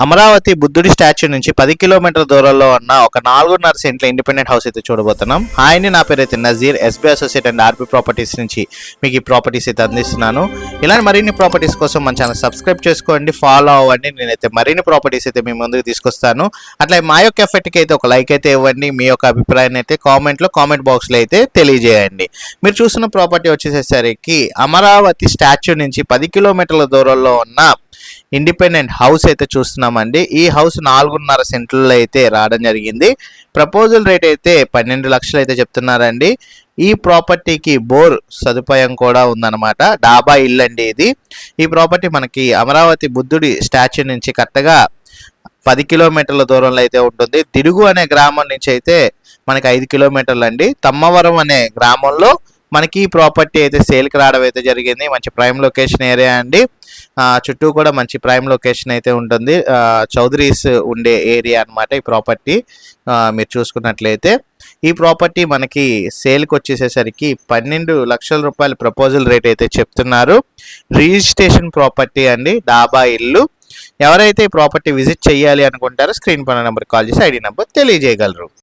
అమరావతి బుద్ధుడి స్టాచ్యూ నుంచి 10 కిలోమీటర్ల దూరంలో ఉన్న ఒక 4.5 సెంట్ల ఇండిపెండెంట్ హౌస్ అయితే చూడబోతున్నాం. హాయ్, నా పేరు అయితే Nazeer, SB associate and RB properties నుంచి మీకు ఈ ప్రాపర్టీస్ అయితే అందిస్తున్నాను. ఇలాంటి మరిన్ని ప్రాపర్టీస్ కోసం మన ఛానల్ సబ్స్క్రైబ్ చేసుకోండి, ఫాలో అవ్వండి. నేనైతే మరిన్ని ప్రాపర్టీస్ అయితే మీ ముందుకు తీసుకొస్తాను. అట్లా మా యొక్క ఎఫెక్ట్కి అయితే ఒక లైక్ అయితే ఇవ్వండి. మీ యొక్క అభిప్రాయాన్ని అయితే కామెంట్ బాక్స్లో అయితే తెలియజేయండి. మీరు చూస్తున్న ప్రాపర్టీ వచ్చేసరికి అమరావతి స్టాచ్యూ నుంచి 10 కిలోమీటర్ల దూరంలో ఉన్న ఇండిపెండెంట్ హౌస్ అయితే చూస్తున్నామండి. ఈ హౌస్ 4.5 సెంట్లలో అయితే రావడం జరిగింది. ప్రపోజల్ రేట్ అయితే 12 లక్షలు అయితే చెప్తున్నారండి. ఈ ప్రాపర్టీకి బోర్ సదుపాయం కూడా ఉందన్నమాట. డాబా ఇల్లు అండి ఇది. ఈ ప్రాపర్టీ మనకి అమరావతి బుద్ధుడి స్టాచ్యూ నుంచి కరెక్ట్గా 10 కిలోమీటర్ల దూరంలో అయితే ఉంటుంది. తిరుగు అనే గ్రామం నుంచి అయితే మనకి 5 కిలోమీటర్లు అండి. తమ్మవరం అనే గ్రామంలో మనకి ఈ ప్రాపర్టీ అయితే సేల్కి రావడం అయితే జరిగింది. మంచి ప్రైమ్ లొకేషన్ ఏరియా అండి. చుట్టూ కూడా మంచి ప్రైమ్ లొకేషన్ అయితే ఉంటుంది. చౌదరీస్ ఉండే ఏరియా అనమాట ఈ ప్రాపర్టీ. మీరు చూసుకున్నట్లయితే ఈ ప్రాపర్టీ మనకి సేల్కి వచ్చేసేసరికి 12 లక్షల రూపాయల ప్రపోజల్ రేట్ అయితే చెప్తున్నారు. రిజిస్ట్రేషన్ ప్రాపర్టీ అండి, డాబా ఇల్లు. ఎవరైతే ఈ ప్రాపర్టీ విజిట్ చేయాలి అనుకుంటారో స్క్రీన్ పైన నెంబర్ కాల్ చేసి ఐడి నెంబర్ తెలియజేయగలరు.